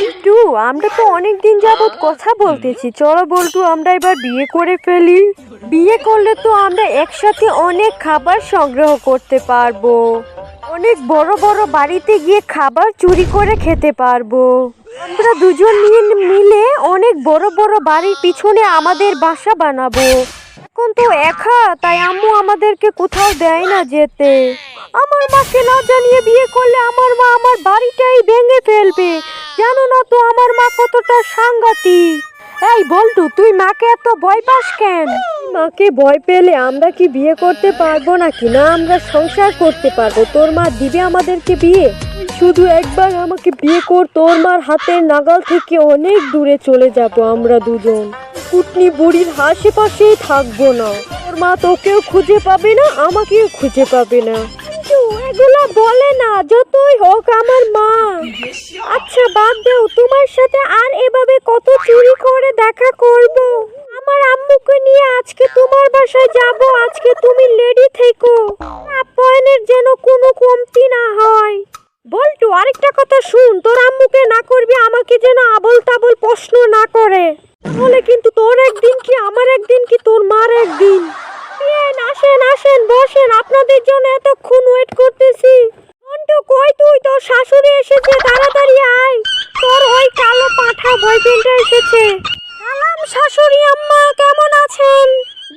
বল্টু, আমরা তো অনেকদিন যাবৎ কথা বলতেছি, চলো বল্টু আমরা এবার বিয়ে করে ফেলি। বিয়ে করলে তো আমরা একসাথে অনেক খাবার সংগ্রহ করতে পারবো, অনেক বড় বড় বাড়িতে গিয়ে খাবার চুরি করে খেতে পারবো। আমরা দুজন মিলে অনেক বড় বড় বাড়ির পিছনে আমাদের বাসা বানাবো। এখন তো একা, তাই আম্মু আমাদেরকে কোথাও দেয় না যেতে। আমার মাকে না জানিয়ে বিয়ে করলে আমার মা আমার বাড়িটাই ভেঙে ফেলবে। জানো না তো আমার মা কতটা সাংঘাতিক। এই বল্টু, তুই মাকে এত ভয় পাস কেন? মাকে ভয় পেলে আমরা কি বিয়ে করতে পারবো নাকি? না, আমরা সংসার করতে পারবো। তোর মা দিবে আমাদেরকে বিয়ে? শুধু একবার আমাকে বিয়ে কর, তোর মার হাতের নাগাল থেকে অনেক দূরে চলে যাব আমরা দুজন। কুটনি বুড়ির আশেপাশেই থাকবো না। তোর মা তোকেও খুঁজে পাবে না, আমাকেও খুঁজে পাবে না। এগুলা বলে না, যতই হোক আমার মা। আচ্ছা বাদ দাও, তোমার সাথে আর এভাবে কত চুরি করে দেখা করব। আমার আম্মুকে নিয়ে আজকে তোমার বাসায় যাব। আজকে তুমি লেডি থেকো, আপ্যায়নের যেন কোনো কমতি না হয়। বল্টু, আরেকটা কথা শুন, তোর আম্মুকে না করবি আমাকে যেন আবল তাবল প্রশ্ন না করে। তাহলে কিন্তু তোর একদিন কি আমার একদিন কি তোর মার একদিন। আসেন আসেন, বসেন, আপনাদের জন্য এতক্ষণ ওয়েট করতেছি। বল্টু কই তুই? তোর শাশুড়ি এসেছে, তাড়াতাড়ি আয়। তোর ওই কালো পাঠা বয়ফ্রেন্ডটা এসেছে। সালাম শাশুড়ি আম্মা, কেমন আছেন?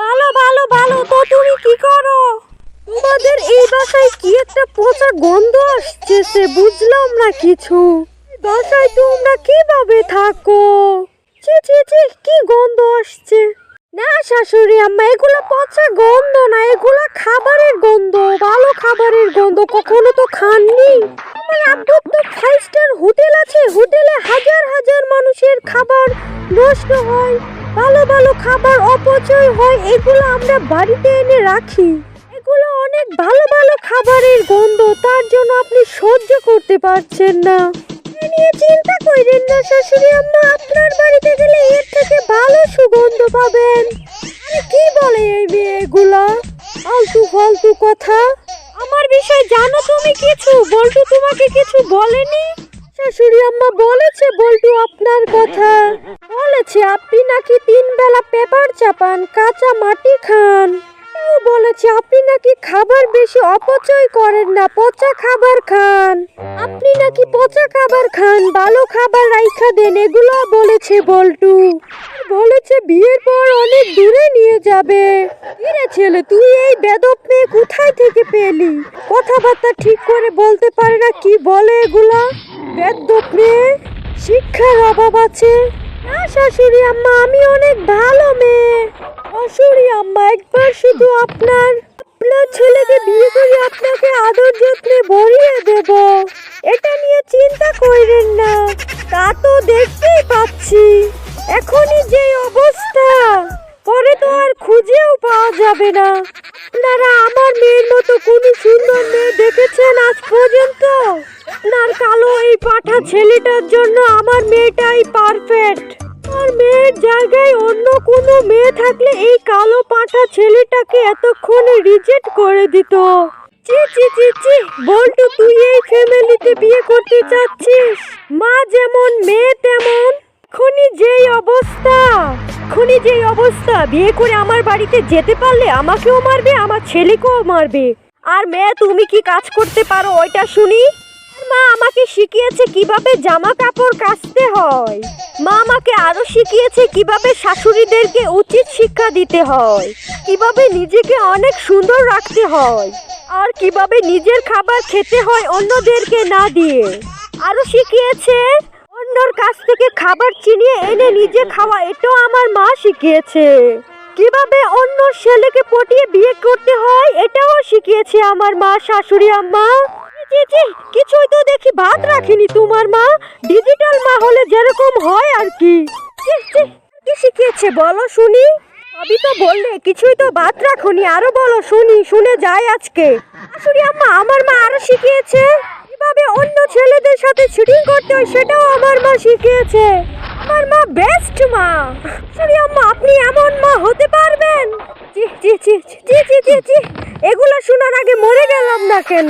ভালো ভালো ভালো। তো তুমি কি করো? তোমাদের এই বাসায় কি একটা পচা গন্ধ আসছে, বুঝলাম না কিছু। বাসায় তোমরা কিভাবে থাকো? ছি ছি ছি, কি গন্ধ আসছে। না শাশুড়ি আম্মা, এগুলো পচা গন্ধ না, এগুলো খাবারের গন্ধ, ভালো খাবারের গন্ধ। কখনো তো খাননি? আমার আব্বুর তো 5 স্টার হোটেল আছে, হোটেলে হাজার হাজার মানুষের খাবার নষ্ট হয়, ভালো ভালো খাবার অপচয় হয়। এগুলো আমরা বাড়িতে এনে রাখি। এগুলো অনেক ভালো ভালো খাবারের গন্ধ, তার জন্য আপনি সহ্য করতে পারছেন না। এ নিয়ে চিন্তা করেন না শাশুড়ি আম্মা, আপনার বাড়িতে গেলে এর থেকে ভালো সুগন্ধ পাবেন। আরে কি বলে এই মেয়েগুলা, ফালতু ফালতু কথা। আমার বিষয় জানো তুমি কিছু? বল্টু তোমাকে কিছু বলেনি? শাশুড়ি আম্মা বলেছে বল্টু আপনার কথা। বলেছে আপনি নাকি 3 বেলা পেপার চাপান, কাঁচা মাটি খান। বলেছে আপনি নাকি খাবার বেশি অপচয় করেন না, পচা খাবার খান। আপনি নাকি পচা খাবার খান, ভালো খাবার রাইখা দেন, এগুলো বলেছে বল্টু। বলেছে বিয়ের পর অনেক দূরে নিয়ে যাবে। কিরে ছেলে, তুই এই বেদব মেয়ে কোথায় থেকে পেলি? কথাবার্তা ঠিক করে বলতে পারে না, কি বলে এগুলা? বেদব মেয়ে, শিক্ষার অভাব আছে। না শাশুড়ি আম্মা, আমি অনেক ভালো মেয়ে। শাশুড়ি আম্মা, একবার শুধু আপনার ছেলেকে বিয়ে করে আপনাকে আদর যত্নে ভরিয়ে দেব, এটা নিয়ে চিন্তা করেন না। তা তো দেখতেই পাচ্ছি, এখনই যে অবস্থা, পরে তো আর খুঁজেও পাওয়া যাবে না। আপনারা আমার মেয়ের মতো কোন সুন্দর মেয়ে দেখেছেন আজ পর্যন্ত? আপনার কালো এই পাঠা ছেলেটার জন্য আমার মেয়েটাই পারফেক্ট। আর মেয়ের জায়গায় অন্য কোনো মেয়ে থাকলে এই কালো পাঠা ছেলেটাকে এতক্ষণে রিজেক্ট করে দিত। চি চি চি চি, বল্টু তুই এই ফ্যামিলিতে বিয়ে করতে চাচ্ছিস? মা যেমন মেয়ে তেমন। এখনই যেই অবস্থা, বিয়ে করে আমার বাড়িতে যেতে পারলে আমাকেও মারবে, আমার ছেলেকেও মারবে। আর মেয়ে, তুমি কি কাজ করতে পারো ওইটা শুনি? মা আমাকে শিখিয়েছে কিভাবে জামা কাপড় কাচতে হয়। মা আমাকে আরো শিখিয়েছে কিভাবে শাশুড়িদেরকে উচিত শিক্ষা দিতে হয়, কিভাবে নিজেকে অনেক সুন্দর রাখতে হয়, আর কিভাবে নিজের খাবার খেতে হয় অন্যদেরকে না দিয়ে। আরো শিখিয়েছে অন্যর কাছ থেকে খাবার চিনিয়ে এনে নিজে খাওয়া, এটাও আমার মা শিখিয়েছে। কিভাবে অন্য ছেলেকে পটিয়ে বিয়ে করতে হয়, এটাও শিখিয়েছে আমার মা। শাশুড়ি আম্মা, কিছুই তো দেখি বাদ রাখিনি তোমার মা। ডিজিটাল মা হলে যেরকম হয় আর কি। কি শিখিয়েছে বলো শুনি? সবই তো বললে, কিছুই তো বাদ রাখনি, আরো বলো শুনি, শুনে যাই আজকে। শাশুড়ি আম্মা, আমার মা আরো শিখিয়েছে কিভাবে অন্য ছেলেদের সাথে চিটিং করতে হয়, সেটাও আমার মা শিখিয়েছে। আমার মা বেস্ট মা। শাশুড়ি আম্মা, আপনি এমন মা হতে পারবেন? চি চি চি চি চি চি চি এগুলো শোনার আগে মরে গেলাম না কেন?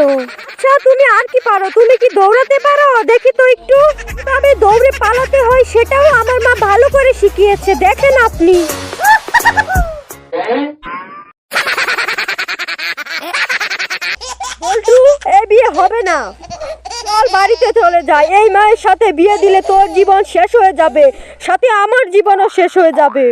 আচ্ছা তুমি আর কি পারো? তুমি কি দৌড়াতে পারো? দেখি তো একটু। তবে দৌড়ে পালাতে হয় সেটাও আমার মা ভালো করে শিখিয়েছে, দেখেন আপনি। বল্টু, এই বিয়ে হবে না, চল বাড়িতে চলে যাই। এই মায়ের সাথে বিয়ে দিলে তোর জীবন শেষ হয়ে যাবে, সাথে আমার জীবনও শেষ হয়ে যাবে।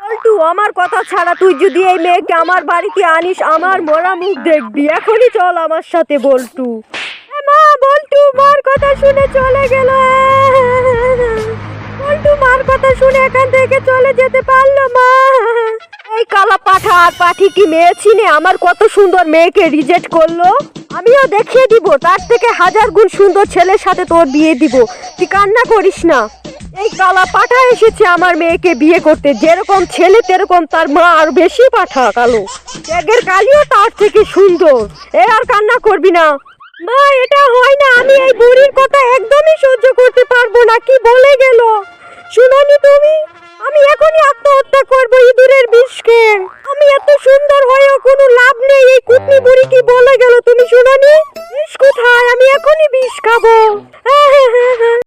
বল্টু, আমার কথা ছাড়া তুই যদি এই মেয়েকে আমার বাড়িতে আনিস, আমার মরা মুখ দেখবি। এখনই চল আমার সাথে বল্টু। মা, বল্টু মার কথা শুনে চলে গেল। বল্টু মার কথা শুনে এখান থেকে চলে যেতে পারলো। মা, এই কালা পাঠা আর পাঠি কি মেয়ে চিনে আমার কত সুন্দর মেয়েকে রিজেক্ট করলো? আমিও দেখিয়ে দিব, তার থেকে 1000 গুণ সুন্দর ছেলের সাথে তোর বিয়ে দিব। তুই কান্না করিস না। এই কালা পাঠা এসেছে আমার মেয়েকে বিয়ে করতে, যেরকম ছেলে তেরকম তার মা, আর বেশি পাঠা কালো। ব্যাগের কালিও তার থেকে সুন্দর। আর কান্না করবি না। মা, এটা হয় না, আমি এই বুড়ির কথা একদমই সহ্য করতে পারবো না। কি বলে গেল শুনোনি তুমি? আমি এখনই আত্মহত্যা করবো ইঁদুরের বিষ খেয়ে। আমি এত সুন্দর হয়েও কোনো লাভ নেই। এই কুটনি বুড়ি কি বলে গেল তুমি শুনোনি?